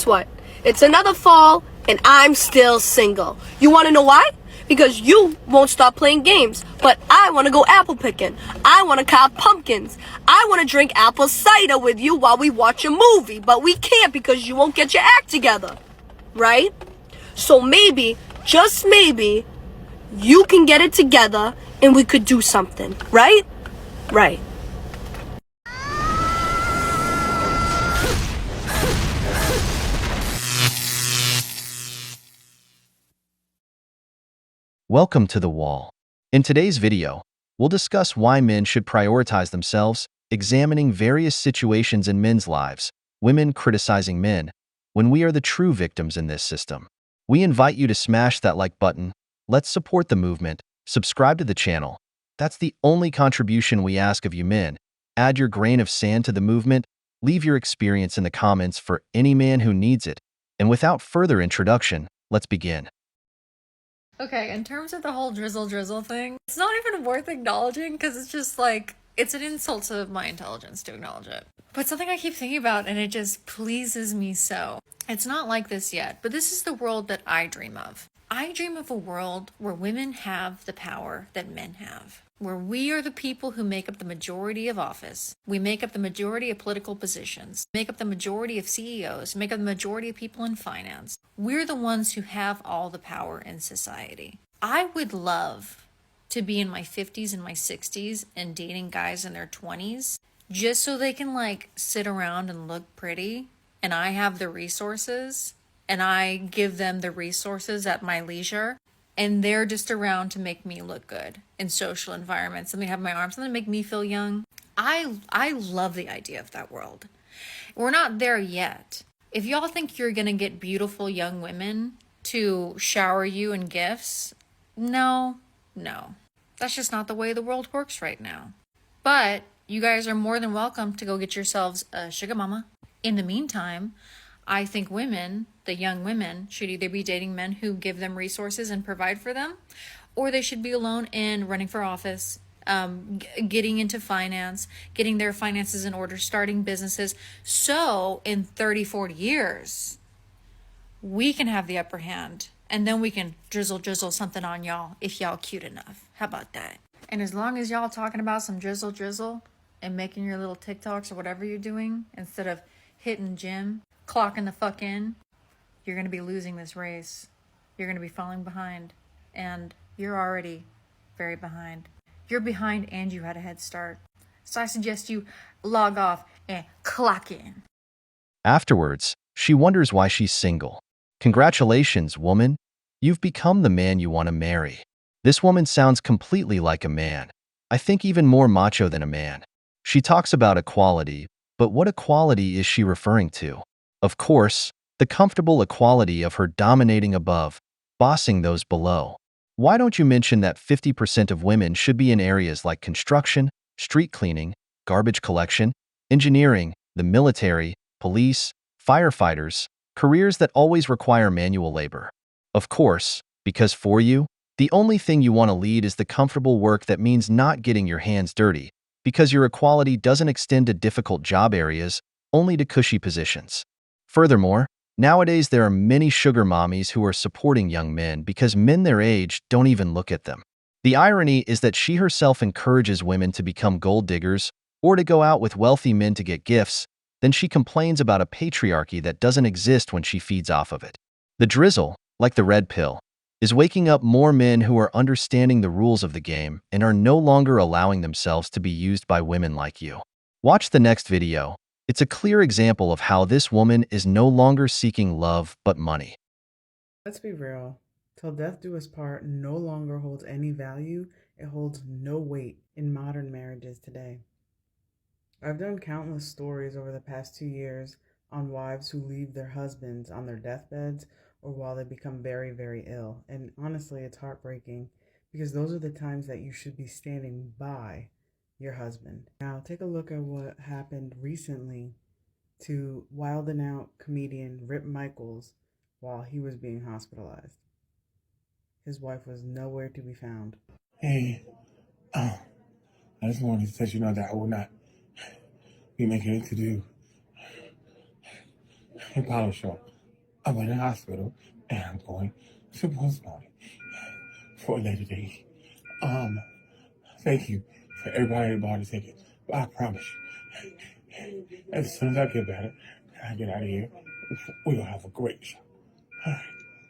guess what? It's another fall, and I'm still single. You want to know why? Because you won't stop playing games. But I want to go apple picking. I want to carve pumpkins. I want to drink apple cider with you while we watch a movie. But we can't because you won't get your act together. Right? So maybe, just maybe, you can get it together and we could do something. Right? Right. Welcome to The Wall. In today's video, we'll discuss why men should prioritize themselves, examining various situations in men's lives, women criticizing men, when we are the true victims in this system. We invite you to smash that like button. Let's support the movement. Subscribe to the channel. That's the only contribution we ask of you men. Add your grain of sand to the movement. Leave your experience in the comments for any man who needs it. And without further introduction, let's begin. Okay, in terms of the whole drizzle thing, it's not even worth acknowledging because it's just like, it's an insult to my intelligence to acknowledge it. But something I keep thinking about and it just pleases me so. It's not like this yet, but this is the world that I dream of. I dream of a world where women have the power that men have. Where we are the people who make up the majority of office. We make up the majority of political positions, make up the majority of CEOs, make up the majority of people in finance. We're the ones who have all the power in society. I would love to be in my 50s and my 60s and dating guys in their 20s just so they can like sit around and look pretty and I have the resources and I give them the resources at my leisure. And they're just around to make me look good in social environments. Something to have my arms, something to make me feel young. I love the idea of that world. We're not there yet. If y'all think you're gonna get beautiful young women to shower you in gifts, no. That's just not the way the world works right now. But you guys are more than welcome to go get yourselves a sugar mama. In the meantime, I think women, the young women, should either be dating men who give them resources and provide for them, or they should be alone and running for office, getting into finance, getting their finances in order, starting businesses. So in 30, 40 years, we can have the upper hand and then we can drizzle something on y'all if y'all cute enough. How about that? And as long as y'all talking about some drizzle and making your little TikToks or whatever you're doing instead of hitting gym, clocking the fuck in, you're going to be losing this race. You're going to be falling behind. And you're already very behind. You're behind and you had a head start. So I suggest you log off and clock in. Afterwards, she wonders why she's single. Congratulations, woman. You've become the man you want to marry. This woman sounds completely like a man. I think even more macho than a man. She talks about equality, but what equality is she referring to? Of course, the comfortable equality of her dominating above, bossing those below. Why don't you mention that 50% of women should be in areas like construction, street cleaning, garbage collection, engineering, the military, police, firefighters, careers that always require manual labor? Of course, because for you, the only thing you want to lead is the comfortable work that means not getting your hands dirty, because your equality doesn't extend to difficult job areas, only to cushy positions. Furthermore, nowadays there are many sugar mommies who are supporting young men because men their age don't even look at them. The irony is that she herself encourages women to become gold diggers or to go out with wealthy men to get gifts, then she complains about a patriarchy that doesn't exist when she feeds off of it. The drizzle, like the red pill, is waking up more men who are understanding the rules of the game and are no longer allowing themselves to be used by women like you. Watch the next video. It's a clear example of how this woman is no longer seeking love but money. Let's be real. Till death do us part no longer holds any value. It holds no weight in modern marriages today. I've done countless stories over the past 2 years on wives who leave their husbands on their deathbeds or while they become very, very ill. And honestly, it's heartbreaking because those are the times that you should be standing by your husband. Now, take a look at what happened recently to wild and out comedian Rip Michaels while he was being hospitalized. His wife was nowhere to be found. Hey, I just wanted to let you know that I will not be making it to do a Apollo show. I'm in the hospital and I'm going to postpone it for a later date. Thank you for everybody that bought a ticket. But I promise you, as soon as I get better and I get out of here, we're gonna have a great show. All right.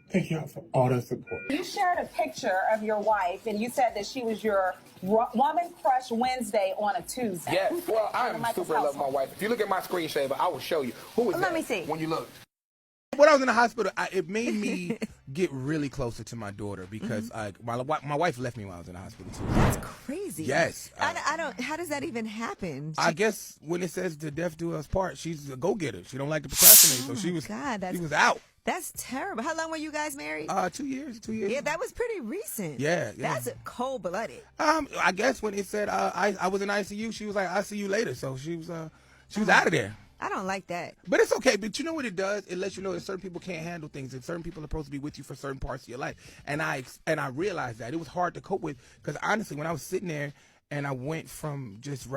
Thank y'all for all the support. You shared a picture of your wife, and you said that she was your woman crush Wednesday on a Tuesday. Yeah, well, I am super in love with my wife. If you look at my screen saver, I will show you. Who is that? Let me see. When you look. When I was in the hospital, it made me get really closer to my daughter because my wife left me while I was in the hospital too. That's crazy. Yes. I don't. How does that even happen? I guess when it says to death do us part, she's a go-getter. She don't like to procrastinate, so she was out. That's terrible. How long were you guys married? 2 years. 2 years. Yeah, that was pretty recent. Yeah. That's cold-blooded. I guess when it said I was in ICU, she was like, "I'll see you later." So she was out of there. I don't like that. But it's okay. But you know what it does? It lets you know that certain people can't handle things, and certain people are supposed to be with you for certain parts of your life. And I realized that it was hard to cope with because honestly, when I was sitting there and I went from just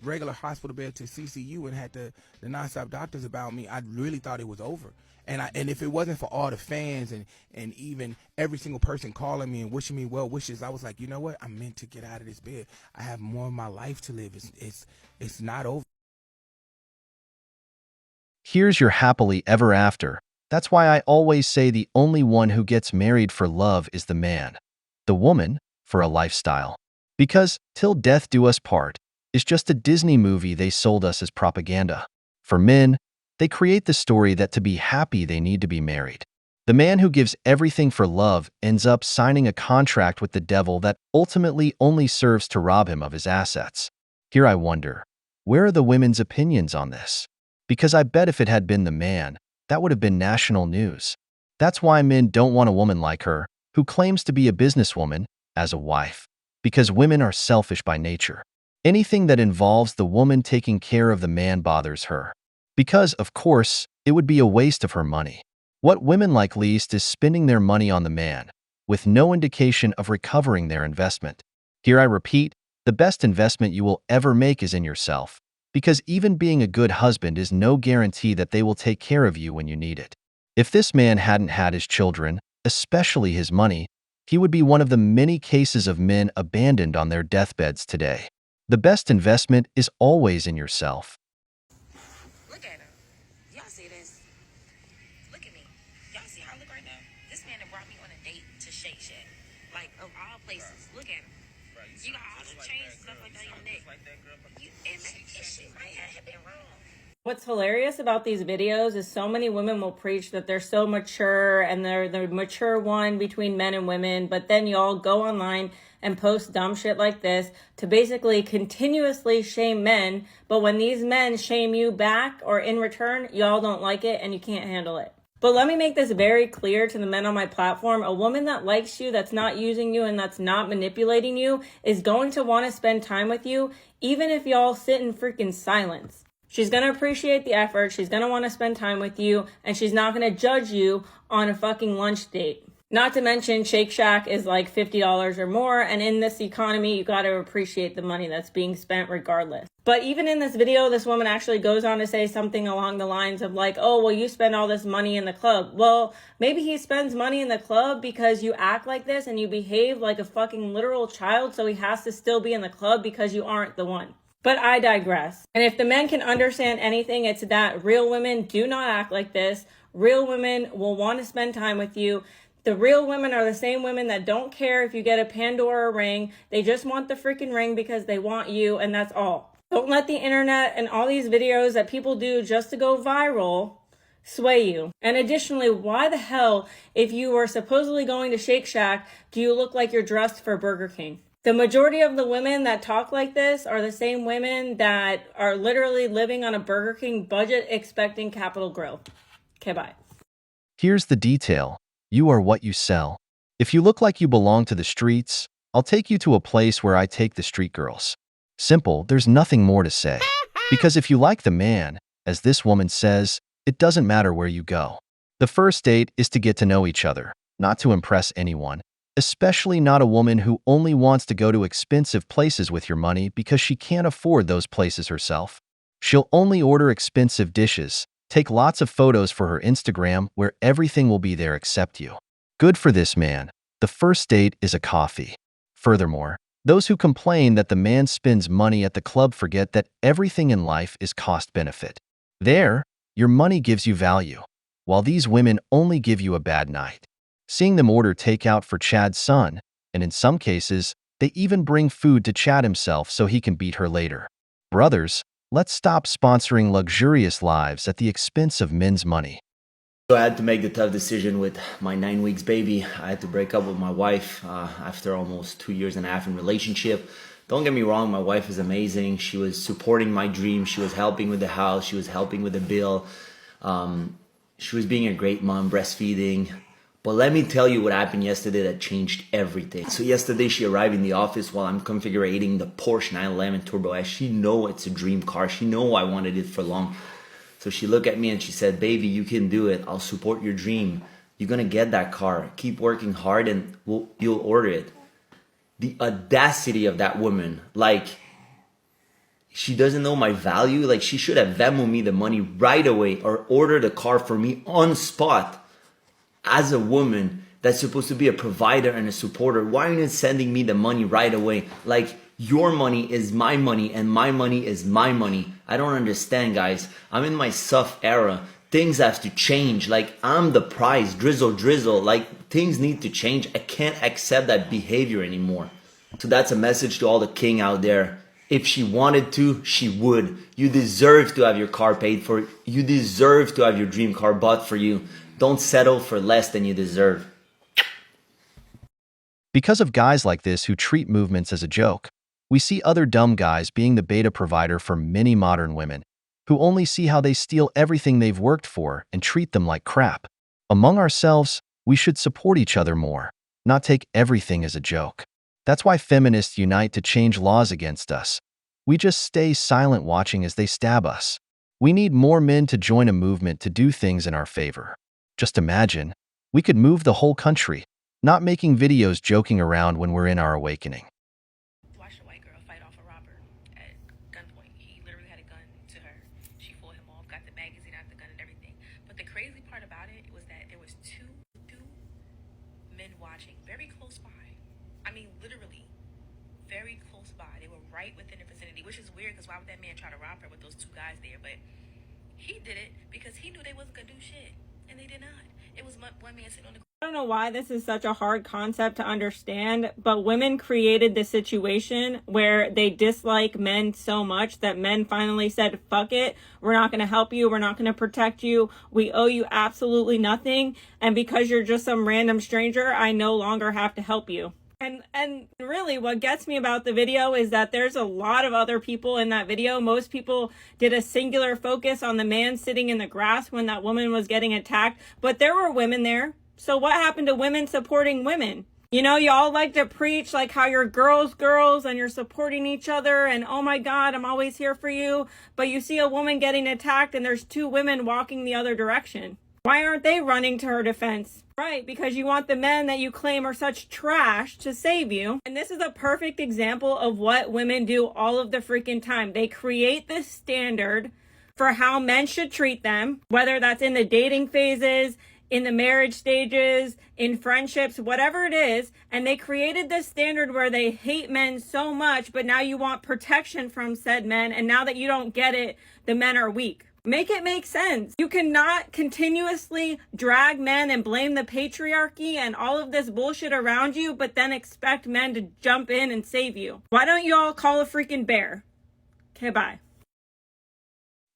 regular hospital bed to CCU and had the nonstop doctors about me, I really thought it was over. And if it wasn't for all the fans and even every single person calling me and wishing me well wishes, I was like, you know what? I'm meant to get out of this bed. I have more of my life to live. It's not over. Here's your happily ever after. That's why I always say the only one who gets married for love is the man. The woman, for a lifestyle. Because Till Death Do Us Part is just a Disney movie they sold us as propaganda. For men, they create the story that to be happy they need to be married. The man who gives everything for love ends up signing a contract with the devil that ultimately only serves to rob him of his assets. Here I wonder, where are the women's opinions on this? Because I bet if it had been the man, that would have been national news. That's why men don't want a woman like her, who claims to be a businesswoman, as a wife. Because women are selfish by nature. Anything that involves the woman taking care of the man bothers her. Because, of course, it would be a waste of her money. What women like least is spending their money on the man, with no indication of recovering their investment. Here I repeat, the best investment you will ever make is in yourself. Because even being a good husband is no guarantee that they will take care of you when you need it. If this man hadn't had his children, especially his money, he would be one of the many cases of men abandoned on their deathbeds today. The best investment is always in yourself. Look at him. Y'all see this? Look at me. Y'all see how I look right now? This man that brought me on a date to Shake Shack. Like, of all places. Look at him. You got all the chains and stuff like that on your neck. And maybe this shit might have been wrong. What's hilarious about these videos is so many women will preach that they're so mature and they're the mature one between men and women, but then y'all go online and post dumb shit like this to basically continuously shame men, but when these men shame you back or in return, y'all don't like it and you can't handle it. But let me make this very clear to the men on my platform. A woman that likes you, that's not using you, and that's not manipulating you is going to want to spend time with you, even if y'all sit in freaking silence. She's going to appreciate the effort, she's going to want to spend time with you, and she's not going to judge you on a fucking lunch date. Not to mention, Shake Shack is like $50 or more, and in this economy, you got to appreciate the money that's being spent regardless. But even in this video, this woman actually goes on to say something along the lines of like, oh, well, you spend all this money in the club. Well, maybe he spends money in the club because you act like this and you behave like a fucking literal child, so he has to still be in the club because you aren't the one. But I digress. And if the men can understand anything, it's that real women do not act like this. Real women will want to spend time with you. The real women are the same women that don't care if you get a Pandora ring. They just want the freaking ring because they want you, and that's all. Don't let the internet and all these videos that people do just to go viral sway you. And additionally, why the hell, if you are supposedly going to Shake Shack, do you look like you're dressed for Burger King? The majority of the women that talk like this are the same women that are literally living on a Burger King budget expecting Capital Grille. Okay, bye. Here's the detail. You are what you sell. If you look like you belong to the streets, I'll take you to a place where I take the street girls. Simple, there's nothing more to say. Because if you like the man, as this woman says, it doesn't matter where you go. The first date is to get to know each other, not to impress anyone, especially not a woman who only wants to go to expensive places with your money because she can't afford those places herself. She'll only order expensive dishes, Take lots of photos for her Instagram where everything will be there except you. Good for this man. The first date is a coffee. Furthermore, those who complain that the man spends money at the club forget that everything in life is cost-benefit. There, your money gives you value, while these women only give you a bad night. Seeing them order takeout for Chad's son, and in some cases, they even bring food to Chad himself so he can beat her later. Brothers, let's stop sponsoring luxurious lives at the expense of men's money. So I had to make the tough decision with my 9 weeks baby. I had to break up with my wife after almost 2 years and a half in relationship. Don't get me wrong, my wife is amazing. She was supporting my dream. She was helping with the house. She was helping with the bill. She was being a great mom, breastfeeding. But let me tell you what happened yesterday that changed everything. So yesterday she arrived in the office while I'm configuring the Porsche 911 Turbo S. She know it's a dream car. She know I wanted it for long. So she looked at me and she said, baby, you can do it. I'll support your dream. You're gonna get that car. Keep working hard and you'll order it. The audacity of that woman, like, she doesn't know my value. Like, she should have Venmo me the money right away or order the car for me on spot. As a woman that's supposed to be a provider and a supporter, why aren't you sending me the money right away? Like, your money is my money and my money is my money. I don't understand, guys. I'm in my soft era. Things have to change. Like, I'm the prize, drizzle. Like, things need to change. I can't accept that behavior anymore. So that's a message to all the king out there. If she wanted to, she would. You deserve to have your car paid for. You deserve to have your dream car bought for you. Don't settle for less than you deserve. Because of guys like this who treat movements as a joke, we see other dumb guys being the beta provider for many modern women, who only see how they steal everything they've worked for and treat them like crap. Among ourselves, we should support each other more, not take everything as a joke. That's why feminists unite to change laws against us. We just stay silent watching as they stab us. We need more men to join a movement to do things in our favor. Just imagine, we could move the whole country, not making videos joking around when we're in our awakening. Watched a white girl fight off a robber at gunpoint. He literally had a gun to her. She fought him off, got the magazine out the gun and everything. But the crazy part about it was that there was two men watching very close by. I mean, literally, very close by. They were right within the vicinity, which is weird because why would that man try to rob her with those two guys there? But he did it because he knew they wasn't gonna do shit. And they did not. It was one man sitting on the... I don't know why this is such a hard concept to understand, but women created this situation where they dislike men so much that men finally said, fuck it, we're not going to help you, we're not going to protect you, we owe you absolutely nothing, and because you're just some random stranger, I no longer have to help you. And really what gets me about the video is that there's a lot of other people in that video. Most people did a singular focus on the man sitting in the grass when that woman was getting attacked, but there were women there. So what happened to women supporting women? You know, y'all like to preach like how you're girls and you're supporting each other and oh my God, I'm always here for you. But you see a woman getting attacked and there's two women walking the other direction. Why aren't they running to her defense? Right, because you want the men that you claim are such trash to save you. And this is a perfect example of what women do all of the freaking time. They create this standard for how men should treat them, whether that's in the dating phases, in the marriage stages, in friendships, whatever it is. And they created this standard where they hate men so much, but now you want protection from said men. And now that you don't get it, the men are weak. Make it make sense. You cannot continuously drag men and blame the patriarchy and all of this bullshit around you, but then expect men to jump in and save you. Why don't you all call a freaking bear? Okay, bye.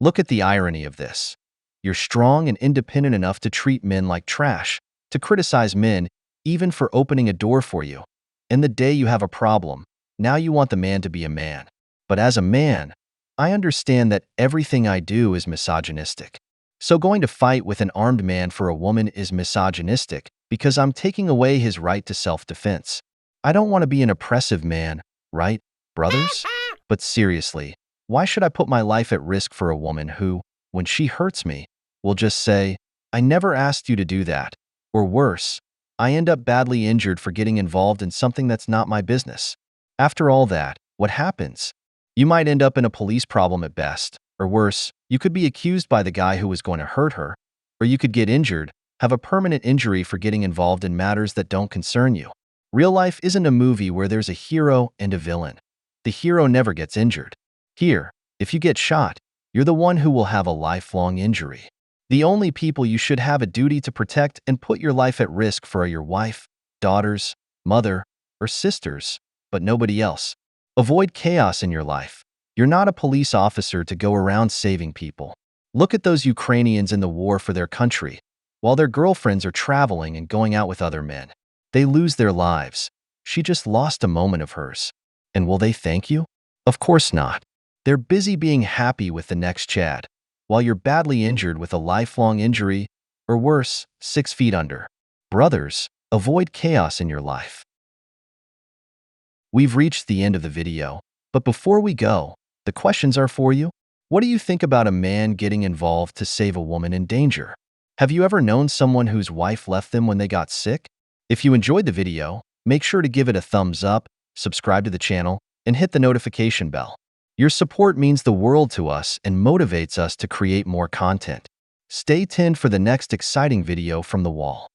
Look at the irony of this. You're strong and independent enough to treat men like trash, to criticize men even for opening a door for you. And the day you have a problem, now you want the man to be a man. But as a man, I understand that everything I do is misogynistic. So going to fight with an armed man for a woman is misogynistic because I'm taking away his right to self-defense. I don't want to be an oppressive man, right, brothers? But seriously, why should I put my life at risk for a woman who, when she hurts me, will just say, I never asked you to do that? Or worse, I end up badly injured for getting involved in something that's not my business. After all that, what happens? You might end up in a police problem at best, or worse, You could be accused by the guy who was going to hurt her, or you could get injured, have a permanent injury for getting involved in matters that don't concern you. Real life isn't a movie where there's a hero and a villain. The hero never gets injured. Here, if you get shot, you're the one who will have a lifelong injury. The only people you should have a duty to protect and put your life at risk for are your wife, daughters, mother, or sisters, but nobody else. Avoid chaos in your life. You're not a police officer to go around saving people. Look at those Ukrainians in the war for their country. While their girlfriends are traveling and going out with other men, they lose their lives. She just lost a moment of hers. And will they thank you? Of course not. They're busy being happy with the next Chad, while you're badly injured with a lifelong injury, or worse, 6 feet under. Brothers, avoid chaos in your life. We've reached the end of the video, but before we go, the questions are for you. What do you think about a man getting involved to save a woman in danger? Have you ever known someone whose wife left them when they got sick? If you enjoyed the video, make sure to give it a thumbs up, subscribe to the channel, and hit the notification bell. Your support means the world to us and motivates us to create more content. Stay tuned for the next exciting video from the wall.